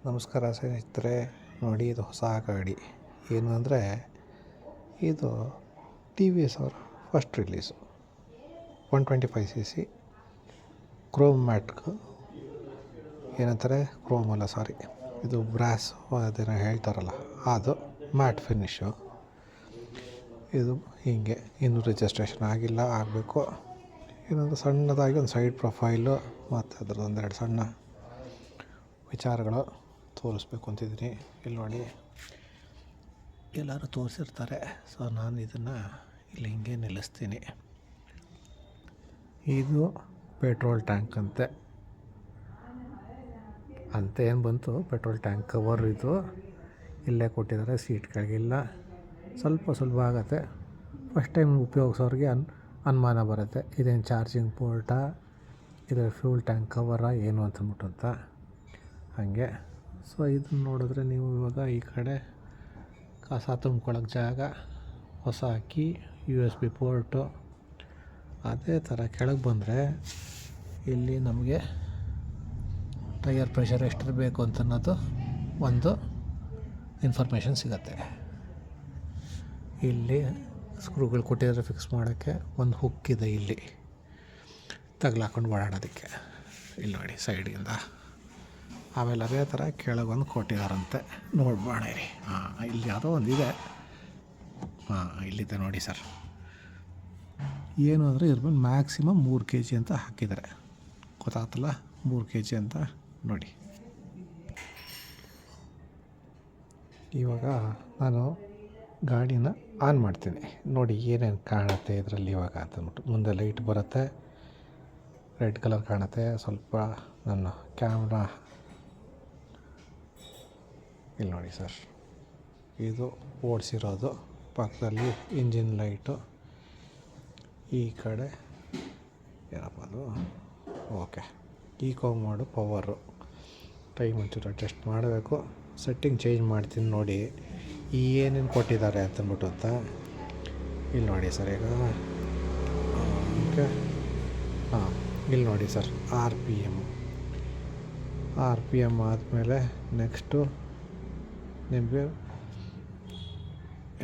ನಮಸ್ಕಾರ ಸ್ನೇಹಿತರೆ. ನೋಡಿ, ಇದು ಹೊಸ ಗಾಡಿ. ಏನು ಅಂದರೆ ಇದು ಟಿ ವಿ ಎಸ್ ಅವರ first release 125cc Chrome mat. ಏನಂತಾರೆ, ಕ್ರೋಮ್ ಅಲ್ಲ, ಸಾರಿ, ಇದು ಬ್ರಾಸ್ ಅದೇನೋ ಹೇಳ್ತಾರಲ್ಲ, ಅದು ಮ್ಯಾಟ್ ಫಿನಿಶು. ಇದು ಹೀಗೆ ಇನ್ನೂ ರಿಜಿಸ್ಟ್ರೇಷನ್ ಆಗಿಲ್ಲ, ಆಗಬೇಕು. ಇನ್ನೊಂದು ಸಣ್ಣದಾಗಿ ಒಂದು ಸೈಡ್ ಪ್ರೊಫೈಲು ಮತ್ತು ಅದರದ್ದು ಒಂದೆರಡು ಸಣ್ಣ ವಿಚಾರಗಳು ತೋರಿಸ್ಬೇಕು ಅಂತಿದ್ದೀನಿ. ಇಲ್ಲಿ ನೋಡಿ, ಎಲ್ಲರೂ ತೋರಿಸಿರ್ತಾರೆ, ಸೊ ನಾನು ಇದನ್ನು ಇಲ್ಲಿ ಹಿಂಗೆ ನಿಲ್ಲಿಸ್ತೀನಿ. ಇದು ಪೆಟ್ರೋಲ್ ಟ್ಯಾಂಕ್ ಅಂತೆ ಏನು ಬಂತು, ಪೆಟ್ರೋಲ್ ಟ್ಯಾಂಕ್ ಕವರ್ ಇದು ಇಲ್ಲೇ ಕೊಟ್ಟಿದ್ದಾರೆ, ಸೀಟ್ ಕೆಳಗಿಲ್ಲ. ಸ್ವಲ್ಪ ಸುಲಭ ಆಗುತ್ತೆ, ಫಸ್ಟ್ ಟೈಮ್ ಉಪಯೋಗಿಸೋರಿಗೆ ಅನುಮಾನ ಬರುತ್ತೆ, ಇದೇನು ಚಾರ್ಜಿಂಗ್ ಪೋರ್ಟಾ, ಇದರ ಫ್ಯೂಲ್ ಟ್ಯಾಂಕ್ ಕವರಾ ಏನು ಅಂತಂದ್ಬಿಟ್ಟು ಅಂತ ಹಾಗೆ. ಸೊ ಇದನ್ನು ನೋಡಿದ್ರೆ ನೀವು ಇವಾಗ ಈ ಕಡೆ ಕಸ ತುಂಬ್ಕೊಳ್ಳೋಕೆ ಜಾಗ, ಹೊಸ ಕೀ, USB ಪೋರ್ಟು. ಅದೇ ಥರ ಕೆಳಗೆ ಬಂದರೆ ಇಲ್ಲಿ ನಮಗೆ ಟೈಯರ್ ಪ್ರೆಷರ್ ಎಷ್ಟಿರಬೇಕು ಅಂತ ಅನ್ನೋದು ಒಂದು ಇನ್ಫಾರ್ಮೇಷನ್ ಸಿಗುತ್ತೆ. ಇಲ್ಲಿ ಸ್ಕ್ರೂಗಳು ಕೊಟ್ಟಿದ್ದಾರೆ ಫಿಕ್ಸ್ ಮಾಡೋಕ್ಕೆ, ಒಂದು ಹುಕ್ ಇದೆ ಇಲ್ಲಿ ತಗ್ಲಾಕೊಂಡು ಓಡಾಡೋದಕ್ಕೆ. ಇಲ್ಲಿ ನೋಡಿ ಸೈಡಿಂದ. ಆಮೇಲೆ ಅದೇ ಥರ ಕೆಳಗೊಂದು ಕೊಟ್ಟಿದ್ದಾರಂತೆ, ನೋಡ್ಬೋಣ ರೀ. ಇಲ್ಲಿ ಯಾವುದೋ ಒಂದಿದೆ. ಇಲ್ಲಿದೆ ನೋಡಿ ಸರ್. ಏನು ಅಂದರೆ ಇದ್ರ ಮೇಲೆ ಮ್ಯಾಕ್ಸಿಮಮ್ 3 kg ಅಂತ ಹಾಕಿದ್ದಾರೆ, ಗೊತ್ತಾಗ್ತಲ್ಲ, 3 kg ಅಂತ ನೋಡಿ. ಇವಾಗ ನಾನು ಗಾಡಿನ ಆನ್ ಮಾಡ್ತೀನಿ, ನೋಡಿ ಏನೇನು ಕಾಣುತ್ತೆ ಇದರಲ್ಲಿ ಇವಾಗ ಅಂತಂದ್ಬಿಟ್ಟು. ಮುಂದೆ ಲೈಟ್ ಬರುತ್ತೆ, ರೆಡ್ ಕಲರ್ ಕಾಣುತ್ತೆ. ಸ್ವಲ್ಪ ನನ್ನ ಕ್ಯಾಮ್ರಾ ಇಲ್ಲಿ ನೋಡಿ ಸರ್, ಇದು ಓಡಿಸಿರೋದು. ಪಕ್ಕದಲ್ಲಿ ಇಂಜಿನ್ ಲೈಟು, ಈ ಕಡೆ ಏನಪ್ಪ ಅದು, okay, eco mode, power. Time ಒಂಚೂರು ಅಡ್ಜಸ್ಟ್ ಮಾಡಬೇಕು, ಸೆಟ್ಟಿಂಗ್ ಚೇಂಜ್ ಮಾಡ್ತೀನಿ ನೋಡಿ ಏನೇನು ಕೊಟ್ಟಿದ್ದಾರೆ ಅಂತಂದ್ಬಿಟ್ಟು ಅಂತ. ಇಲ್ಲಿ ನೋಡಿ ಸರ್, ಈಗ ಓಕೆ, ಇಲ್ಲಿ ನೋಡಿ ಸರ್, ಆರ್ ಪಿ ಎಮ್ ಆದಮೇಲೆ ನೆಕ್ಸ್ಟು ನಿಮಗೆ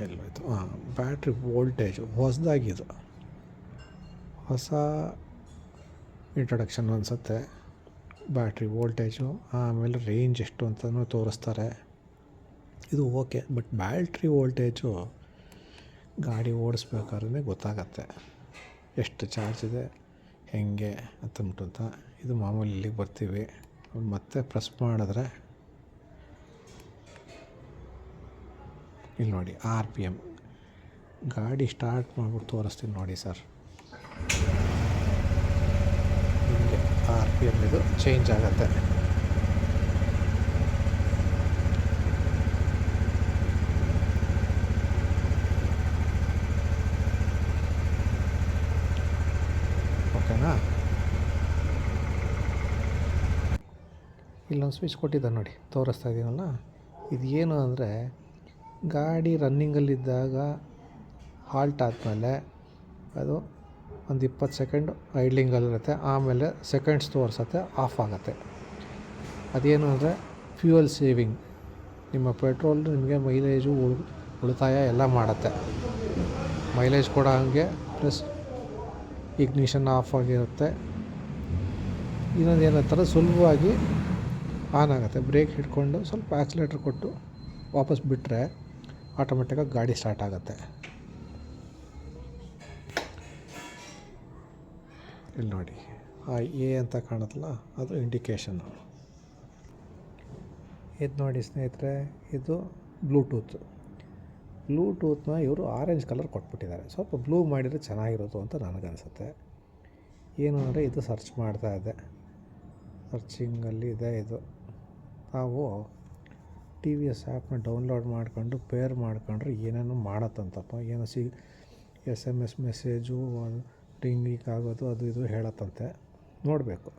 ಎಲ್ಲೋಯ್ತು, ಬ್ಯಾಟ್ರಿ ವೋಲ್ಟೇಜು ಹೊಸದಾಗಿದು, ಹೊಸ ಇಂಟ್ರೊಡಕ್ಷನ್ ಅನಿಸುತ್ತೆ. ಬ್ಯಾಟ್ರಿ ವೋಲ್ಟೇಜು, ಆಮೇಲೆ ರೇಂಜ್ ಎಷ್ಟು ಅಂತಲೂ ತೋರಿಸ್ತಾರೆ. ಇದು ಓಕೆ, ಬಟ್ ಬ್ಯಾಟ್ರಿ ವೋಲ್ಟೇಜು ಗಾಡಿ ಓಡಿಸ್ಬೇಕಾದ್ರೆ ಗೊತ್ತಾಗತ್ತೆ ಎಷ್ಟು ಚಾರ್ಜ್ ಇದೆ ಹೆಂಗೆ ಅಂತಂದ್ಬಿಟ್ಟು ಅಂತ. ಇದು ಮಾಮೂಲಿ ಇಲ್ಲಿಗೆ ಬರ್ತೀವಿ, ಮತ್ತೆ ಪ್ರೆಸ್ ಮಾಡಿದ್ರೆ ಇಲ್ಲಿ ನೋಡಿ RPM. ಗಾಡಿ ಸ್ಟಾರ್ಟ್ ಮಾಡ್ಬಿಟ್ಟು ತೋರಿಸ್ತೀನಿ ನೋಡಿ ಸರ್. ನಿಮಗೆ RPM ಇದು ಚೇಂಜ್ ಆಗುತ್ತೆ. ಓಕೆನಾ? ಇಲ್ಲೊಂದು ಸ್ವಿಚ್ ಕೊಟ್ಟಿದ್ದಾರೆ ನೋಡಿ, ತೋರಿಸ್ತಾ ಇದ್ದೀನಲ್ಲ. ಇದು ಏನು ಅಂದರೆ, ಗಾಡಿ ರನ್ನಿಂಗಲ್ಲಿದ್ದಾಗ ಹಾಲ್ಟ್ ಆದಮೇಲೆ ಅದು ಒಂದು 20 ಸೆಕೆಂಡ್ ಐಡ್ಲಿಂಗಲ್ಲಿರುತ್ತೆ, ಆಮೇಲೆ ಸೆಕೆಂಡ್ಸ್ ತೋರಿಸುತ್ತೆ, ಆಫ್ ಆಗುತ್ತೆ. ಅದೇನು ಅಂದರೆ ಫ್ಯೂಯಲ್ ಸೇವಿಂಗ್. ನಿಮ್ಮ ಪೆಟ್ರೋಲ್ ನಿಮಗೆ ಮೈಲೇಜು ಉಳಿತಾಯ ಎಲ್ಲ ಮಾಡುತ್ತೆ. ಮೈಲೇಜ್ ಕೂಡ ಹಾಗೆ, ಪ್ಲಸ್ ಇಗ್ನಿಷನ್ ಆಫ್ ಆಗಿರುತ್ತೆ. ಇನ್ನೊಂದು ಏನಂತಾರೆ, ಸುಲಭವಾಗಿ ಆನ್ ಆಗುತ್ತೆ. ಬ್ರೇಕ್ ಹಿಡ್ಕೊಂಡು ಸ್ವಲ್ಪ ಆಕ್ಸಿಲೇಟ್ರ್ ಕೊಟ್ಟು ವಾಪಸ್ ಬಿಟ್ಟರೆ ಆಟೋಮೆಟಿಕ್ಕಾಗಿ ಗಾಡಿ ಸ್ಟಾರ್ಟ್ ಆಗುತ್ತೆ. ಇಲ್ಲಿ ನೋಡಿ, A ಅಂತ ಕಾಣುತ್ತಲ್ಲ, ಅದು ಇಂಡಿಕೇಷನ್ನು. ಇದು ನೋಡಿ ಸ್ನೇಹಿತರೆ, ಇದು ಬ್ಲೂಟೂತ್ನ ಇವರು ಆರೆಂಜ್ ಕಲರ್ ಕೊಟ್ಬಿಟ್ಟಿದ್ದಾರೆ. ಸ್ವಲ್ಪ ಬ್ಲೂ ಮಾಡಿದರೆ ಚೆನ್ನಾಗಿರೋದು ಅಂತ ನನಗನ್ಸುತ್ತೆ. ಏನು ಅಂದರೆ, ಇದು ಸರ್ಚ್ ಮಾಡ್ತಾ ಇದ್ದೆ, ಸರ್ಚಿಂಗಲ್ಲಿ ಇದೆ ಇದು. ನಾವು TVS ಆ್ಯಪ್ನ ಡೌನ್ಲೋಡ್ ಮಾಡ್ಕೊಂಡು ಪೇರ್ ಮಾಡ್ಕೊಂಡ್ರೆ ಏನೇನೋ ಮಾಡತ್ತಂತಪ್ಪ, ಏನೋ SMS ಮೆಸೇಜು ರಿಂಗಿಂಗ್ ಆಗೋದು ಅದು ಇದು ಹೇಳತ್ತಂತೆ, ನೋಡಬೇಕು.